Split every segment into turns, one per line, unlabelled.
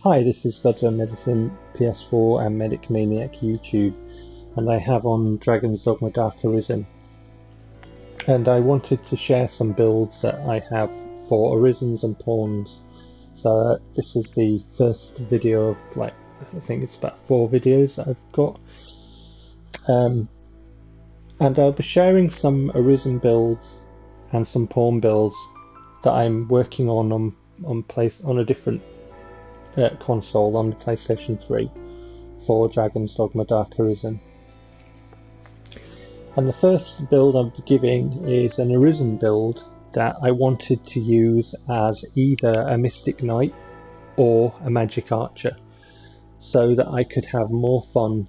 Hi, this is Godzo Medicine PS4 and Medic Maniac YouTube, and I have on Dragon's Dogma Dark Arisen. And I wanted to share some builds that I have for Arisens and Pawns. So this is the first video of, I think it's about 4 videos that I've got. And I'll be sharing some Arisen builds and some Pawn builds that I'm working on a different console on the PlayStation 3 for Dragon's Dogma Dark Arisen. And the first build I'm giving is an Arisen build that I wanted to use as either a Mystic Knight or a Magick Archer, so that I could have more fun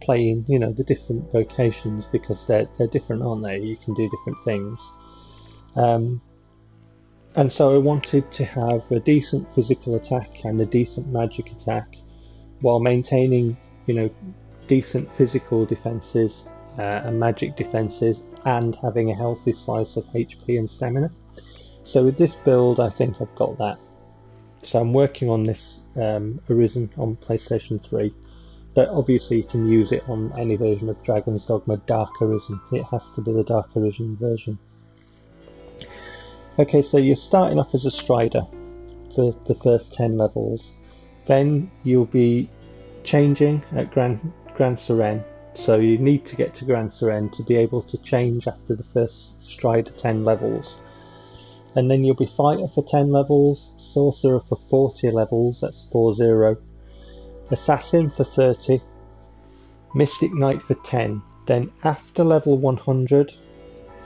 playing, the different vocations, because they're different, aren't they? You can do different things. And so I wanted to have a decent physical attack and a decent magic attack, while maintaining, decent physical defences and magic defences, and having a healthy slice of HP and stamina. So with this build, I think I've got that. So I'm working on this Arisen on PlayStation 3, but obviously you can use it on any version of Dragon's Dogma Dark Arisen. It has to be the Dark Arisen version. Okay, so you're starting off as a Strider for the first 10 levels. Then you'll be changing at Gran Seren, so you need to get to Gran Seren to be able to change after the first Strider 10 levels. And then you'll be Fighter for 10 levels, Sorcerer for 40 levels, that's 40, Assassin for 30, Mystic Knight for 10. Then after level 100,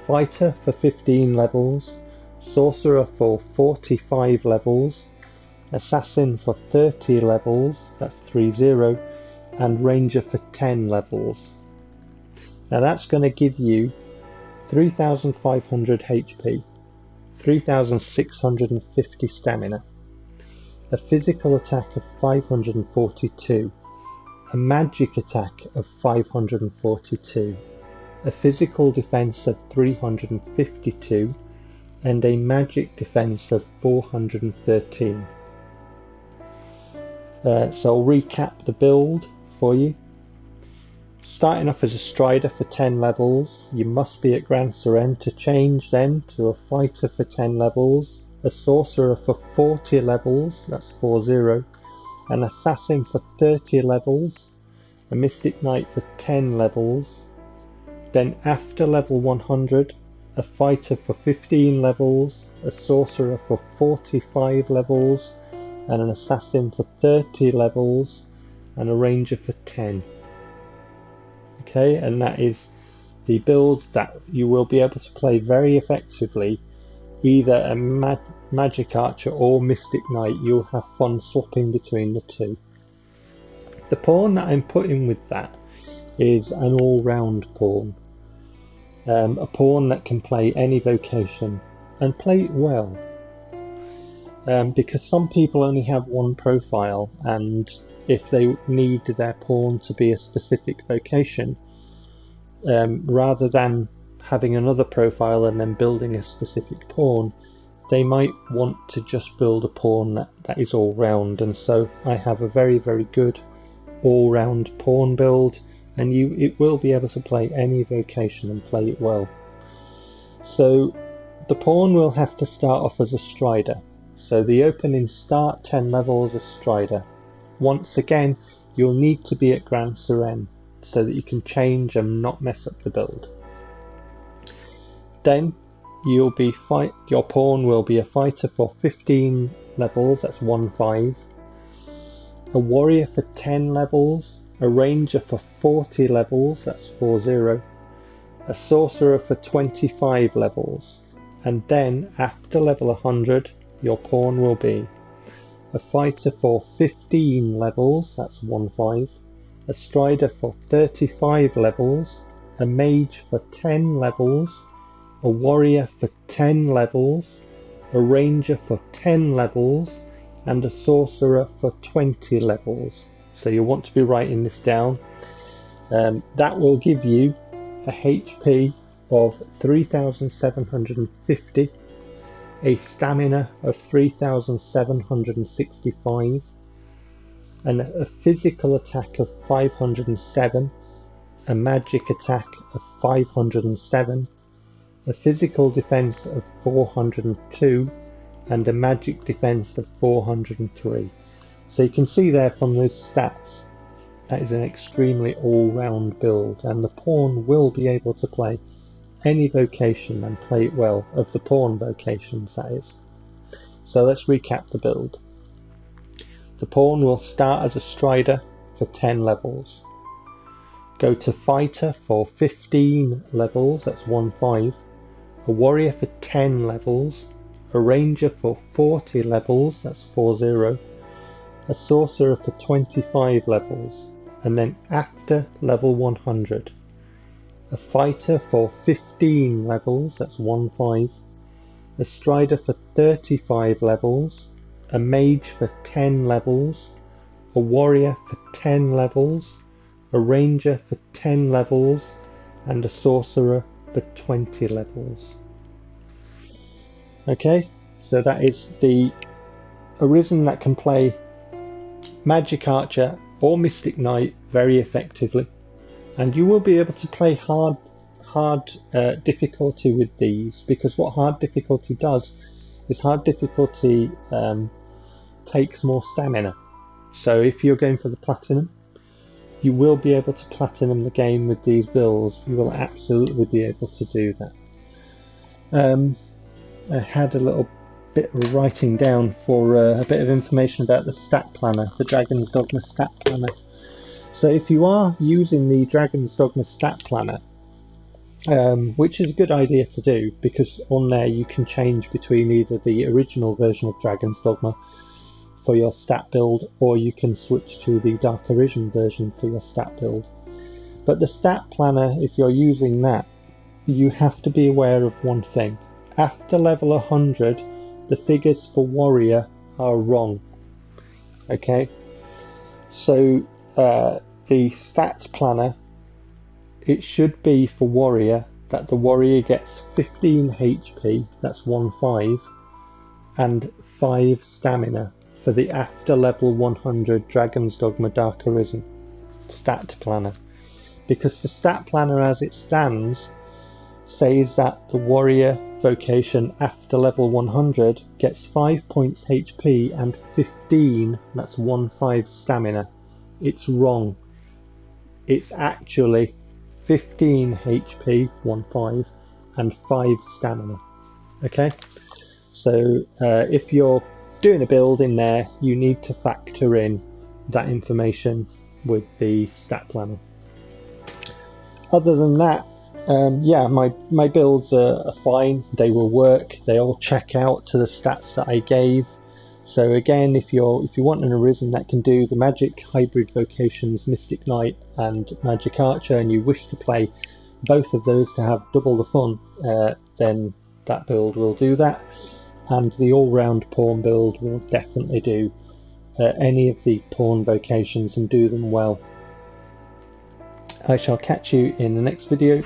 Fighter for 15 levels, Sorcerer for 45 levels, Assassin for 30 levels, that's 30, and Ranger for 10 levels. Now that's going to give you 3,500 HP, 3,650 stamina, a physical attack of 542, a magic attack of 542, a physical defense of 352, and a magic defense of 413. So I'll recap the build for you. Starting off as a Strider for 10 levels, you must be at Gran Seren to change then to a Fighter for 10 levels, a Sorcerer for 40 levels, that's 40, an Assassin for 30 levels, a Mystic Knight for 10 levels. Then after level 100, a Fighter for 15 levels, a Sorcerer for 45 levels, and an Assassin for 30 levels, and a Ranger for 10. Okay, and that is the build that you will be able to play very effectively, either a Magick Archer or Mystic Knight. You'll have fun swapping between the two. The pawn that I'm putting with that is an all-round pawn. A pawn that can play any vocation and play it well, because some people only have one profile, and if they need their pawn to be a specific vocation, rather than having another profile and then building a specific pawn, they might want to just build a pawn that is all round. And so I have a very, very good all round pawn build, and it will be able to play any vocation and play it well. So the pawn will have to start off as a Strider. So the opening start 10 levels as Strider. Once again, you'll need to be at Gran Seren so that you can change and not mess up the build. Then your pawn will be a Fighter for 15 levels, that's 15, a Warrior for 10 levels, a Ranger for 40 levels, that's 40, a Sorcerer for 25 levels, and then after level 100 your pawn will be a Fighter for 15 levels, that's 15, a Strider for 35 levels, a Mage for 10 levels, a Warrior for 10 levels, a Ranger for 10 levels, and a Sorcerer for 20 levels. So you want to be writing this down. That will give you a HP of 3,750, a stamina of 3,765, and a physical attack of 507, a magic attack of 507, a physical defense of 402, and a magic defense of 403. So you can see there from those stats, that is an extremely all-round build, and the pawn will be able to play any vocation and play it well, of the pawn vocations that is. So let's recap the build. The pawn will start as a strider for 10 levels, go to fighter for 15 levels, that's 1-5, a warrior for 10 levels, a ranger for 40 levels, that's 4-0, a sorcerer for 25 levels, and then after level 100, a fighter for 15 levels, that's 1-5, a strider for 35 levels, a mage for 10 levels, a warrior for 10 levels, a ranger for 10 levels, and a sorcerer for 20 levels. Okay, so that is the Arisen that can play Magick Archer or Mystic Knight very effectively, and you will be able to play hard difficulty with these, because what hard difficulty does is hard difficulty takes more stamina. So if you're going for the platinum, you will be able to platinum the game with these builds. You will absolutely be able to do that. I had a little bit of writing down for a bit of information about the stat planner, the Dragon's Dogma stat planner. So if you are using the Dragon's Dogma stat planner, which is a good idea to do, because on there you can change between either the original version of Dragon's Dogma for your stat build, or you can switch to the Dark Arisen version for your stat build. But the stat planner, if you're using that, you have to be aware of one thing. After level 100, the figures for warrior are wrong. Okay, so the stats planner, it should be for warrior that the warrior gets 15 HP, that's 1-5, and 5 stamina for the after level 100 Dragon's Dogma Dark Arisen stat planner, because the stat planner as it stands says that the warrior vocation after level 100 gets 5 points HP and 15, that's 1-5 stamina. It's wrong. It's actually 15 HP, 1-5, and 5 stamina. Okay, so if you're doing a build in there, you need to factor in that information with the stat planner. Other than that, yeah, my builds are fine. They will work. They all check out to the stats that I gave. So again, if you want an Arisen that can do the Magic hybrid vocations, Mystic Knight and Magick Archer, and you wish to play both of those to have double the fun, then that build will do that. And the all-round pawn build will definitely do any of the pawn vocations and do them well. I shall catch you in the next video.